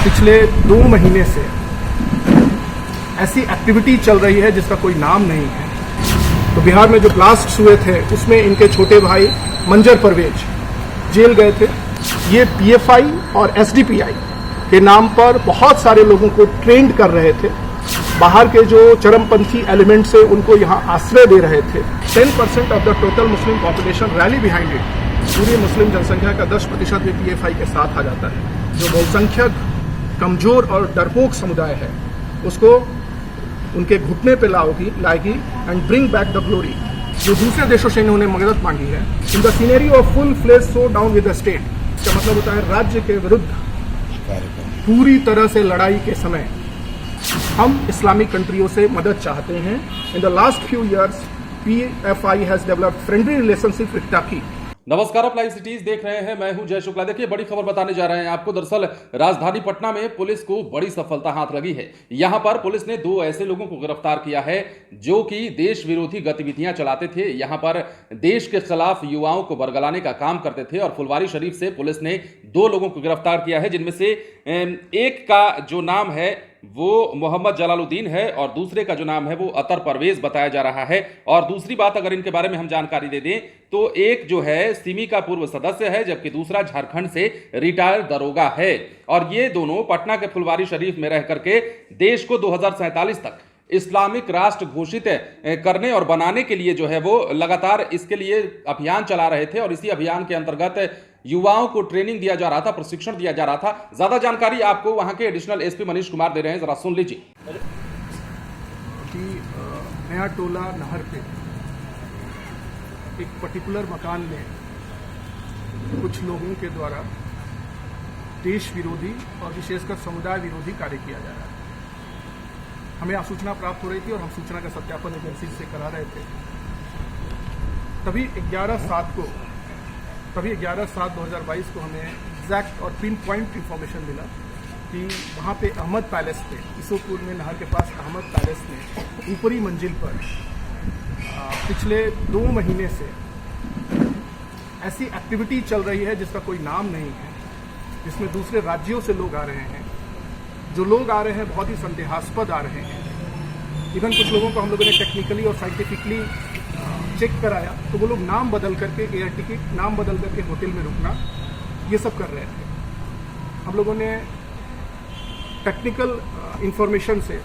पिछले 2 महीने से ऐसी एक्टिविटी चल रही है जिसका कोई नाम नहीं है। तो बिहार में जो ब्लास्ट हुए थे उसमें इनके छोटे भाई मंजर परवेज जेल गए थे। ये पीएफआई और एसडीपीआई के नाम पर बहुत सारे लोगों को ट्रेंड कर रहे थे। बाहर के जो चरमपंथी एलिमेंट्स है उनको यहाँ आश्रय दे रहे थे। 10% of the total Muslim population rally behind it. पूरी मुस्लिम जनसंख्या का 10% भी पीएफआई के साथ आ जाता है। जो बहुसंख्यक कमजोर और डरपोक समुदाय है उसको उनके घुटने पे लाएगी and bring back the glory. जो दूसरे देशों से इन्होंने मदद मांगी है in the scenario of full fledged showdown with the state. इसका मतलब होता है राज्य के विरुद्ध पूरी तरह से लड़ाई के समय हम इस्लामिक कंट्रियों से मदद चाहते हैं। In the last few years PFI has developed friendly relationship with Turkey. नमस्कार, आप लाइव सिटीज देख रहे हैं। मैं हूं जय शुक्ला। देखिए, बड़ी खबर बताने जा रहे हैं आपको। दरअसल राजधानी पटना में पुलिस को बड़ी सफलता हाथ लगी है। यहां पर पुलिस ने 2 ऐसे लोगों को गिरफ्तार किया है जो कि देश विरोधी गतिविधियां चलाते थे। यहां पर देश के खिलाफ युवाओं को बरगलाने का काम करते थे और फुलवारी शरीफ से पुलिस ने 2 लोगों को गिरफ्तार किया है, जिनमें से एक का जो नाम है वो मोहम्मद जलालुद्दीन है और दूसरे का जो नाम है वो अतर परवेज बताया जा रहा है। और दूसरी बात, अगर इनके बारे में हम जानकारी दे दें तो एक जो है सिमी का पूर्व सदस्य है, जबकि दूसरा झारखंड से रिटायर्ड दरोगा है। और ये दोनों पटना के फुलवारी शरीफ में रह करके देश को 2047 तक इस्लामिक राष्ट्र घोषित करने और बनाने के लिए जो है वो लगातार इसके लिए अभियान चला रहे थे। और इसी अभियान के अंतर्गत युवाओं को ट्रेनिंग दिया जा रहा था, प्रशिक्षण दिया जा रहा था। ज्यादा जानकारी आपको वहां के एडिशनल एसपी मनीष कुमार दे रहे हैं, जरा सुन लीजिए। नया टोला नहर पे एक पर्टिकुलर मकान में कुछ लोगों के द्वारा देश विरोधी और विशेषकर समुदाय विरोधी कार्य किया जा रहा है। हमें सूचना प्राप्त हो रही थी और हम सूचना का सत्यापन एजेंसी से करा रहे थे। तभी 11/7/2022 को हमें एग्जैक्ट और पिन पॉइंट इंफॉर्मेशन मिला कि वहाँ पे अहमद पैलेस पे, ईसोपुर में नहर के पास अहमद पैलेस में ऊपरी मंजिल पर पिछले 2 महीने से ऐसी एक्टिविटी चल रही है जिसका कोई नाम नहीं है, जिसमें दूसरे राज्यों से लोग आ रहे हैं। जो लोग आ रहे हैं बहुत ही संदेहास्पद आ रहे हैं। इवन कुछ लोगों को हम लोगों ने टेक्निकली और साइंटिफिकली चेक कराया तो वो लोग नाम बदल करके एयर टिकट नाम बदल करके होटल में रुकना ये सब कर रहे थे। हम लोगों ने टेक्निकल इंफॉर्मेशन से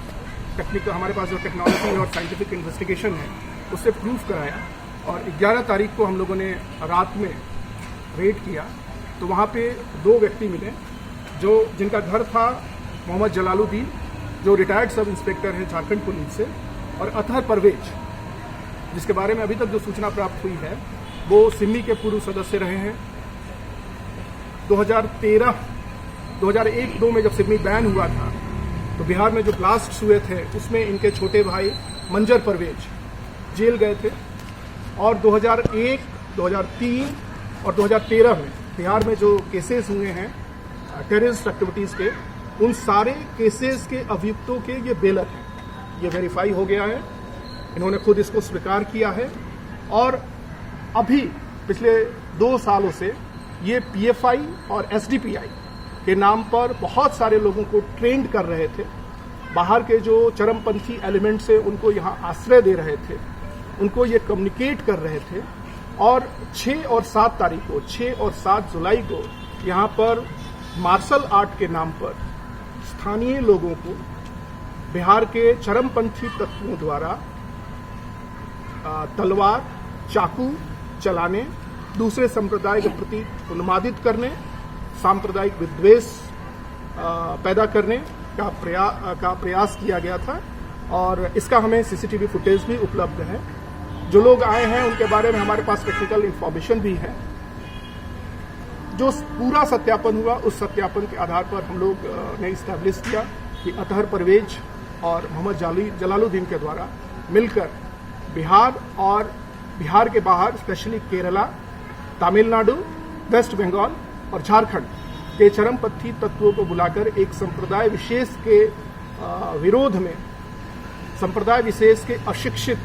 हमारे पास जो टेक्नोलॉजी और साइंटिफिक इन्वेस्टिगेशन है उससे प्रूफ कराया। और 11 तारीख को हम लोगों ने रात में रेड किया तो वहाँ पे 2 व्यक्ति मिले जिनका घर था मोहम्मद जलालुद्दीन, जो रिटायर्ड सब इंस्पेक्टर हैं झारखंड पुलिस से, और अतर परवेज, जिसके बारे में अभी तक जो सूचना प्राप्त हुई है वो सिमी के पूर्व सदस्य रहे हैं। 2001-2 में जब सिमी बैन हुआ था तो बिहार में जो ब्लास्ट हुए थे उसमें इनके छोटे भाई मंजर परवेज जेल गए थे। और 2001, 2003 और 2013 में बिहार में जो केसेस हुए हैं टेररिस्ट एक्टिविटीज़ के, उन सारे केसेस के अभियुक्तों के ये बेलर हैं। ये वेरीफाई हो गया है, इन्होंने खुद इसको स्वीकार किया है। और अभी पिछले 2 सालों से ये पीएफआई और एसडीपीआई के नाम पर बहुत सारे लोगों को ट्रेंड कर रहे थे। बाहर के जो चरमपंथी एलिमेंट्स है उनको यहाँ आश्रय दे रहे थे, उनको ये कम्युनिकेट कर रहे थे। और 6 और 7 तारीख को, 6 और 7 जुलाई को यहाँ पर मार्शल आर्ट के नाम पर स्थानीय लोगों को बिहार के चरमपंथी तत्वों द्वारा तलवार, चाकू चलाने, दूसरे संप्रदाय के प्रति उन्मादित करने, सांप्रदायिक विद्वेष पैदा करने का प्रयास किया गया था। और इसका हमें सीसीटीवी फुटेज भी उपलब्ध है। जो लोग आए हैं उनके बारे में हमारे पास टेक्निकल इंफॉर्मेशन भी है। जो पूरा सत्यापन हुआ उस सत्यापन के आधार पर हम लोग ने इस्टेब्लिश किया कि अतर परवेज और मोहम्मद जलालुद्दीन के द्वारा मिलकर बिहार और बिहार के बाहर स्पेशली केरला, तमिलनाडु, वेस्ट बंगाल और झारखंड के चरमपंथी तत्वों को बुलाकर एक संप्रदाय विशेष के विरोध में, संप्रदाय विशेष के अशिक्षित,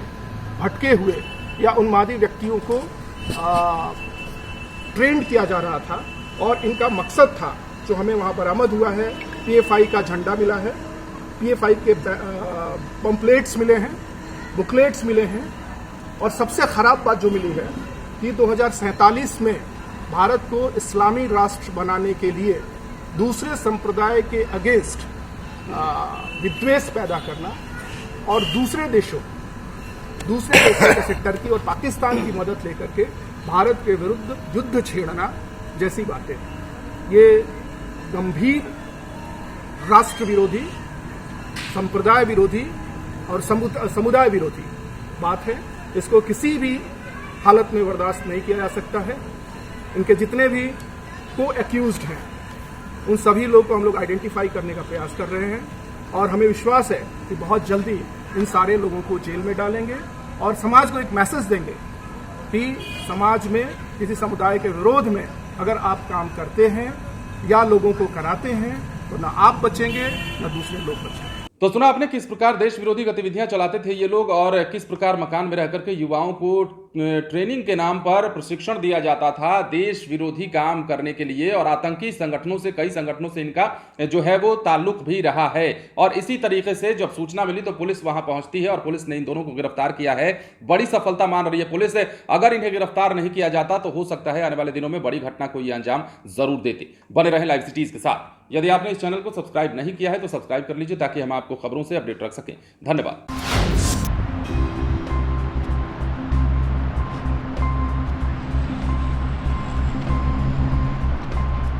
भटके हुए या उन्मादी व्यक्तियों को ट्रेंड किया जा रहा था। और इनका मकसद था, जो हमें वहाँ बरामद हुआ है, PFI का झंडा मिला है, PFI के पंपलेट्स मिले हैं, बुकलेट्स मिले हैं, और सबसे खराब बात जो मिली है कि 2047 में भारत को इस्लामी राष्ट्र बनाने के लिए दूसरे संप्रदाय के अगेंस्ट विद्वेष पैदा करना और दूसरे देशों जैसे टर्की और पाकिस्तान की मदद लेकर के भारत के विरुद्ध युद्ध छेड़ना जैसी बातें, ये गंभीर राष्ट्र विरोधी, संप्रदाय विरोधी और समुदाय विरोधी बात है। इसको किसी भी हालत में बर्दाश्त नहीं किया जा सकता है। इनके जितने भी को एक्यूज्ड हैं उन सभी लोग को हम लोग आइडेंटिफाई करने का प्रयास कर रहे हैं और हमें विश्वास है कि बहुत जल्दी इन सारे लोगों को जेल में डालेंगे और समाज को एक मैसेज देंगे कि समाज में किसी समुदाय के विरोध में अगर आप काम करते हैं या लोगों को कराते हैं तो ना आप बचेंगे ना दूसरे लोग बचेंगे। तो सुना आपने किस प्रकार देश विरोधी गतिविधियां चलाते थे ये लोग और किस प्रकार मकान में रहकर के युवाओं को ट्रेनिंग के नाम पर प्रशिक्षण दिया जाता था देश विरोधी काम करने के लिए, और आतंकी संगठनों से, कई संगठनों से इनका जो है वो ताल्लुक भी रहा है। और इसी तरीके से जब सूचना मिली तो पुलिस वहां पहुंचती है और पुलिस ने इन दोनों को गिरफ्तार किया है। बड़ी सफलता मान रही है पुलिस। अगर इन्हें गिरफ्तार नहीं किया जाता तो हो सकता है आने वाले दिनों में बड़ी घटना को ये अंजाम जरूर देती। बने रहे लाइव सिटीज के साथ। यदि आपने इस चैनल को सब्सक्राइब नहीं किया है तो सब्सक्राइब कर लीजिए ताकि हम आपको खबरों से अपडेट रख सकें। धन्यवाद।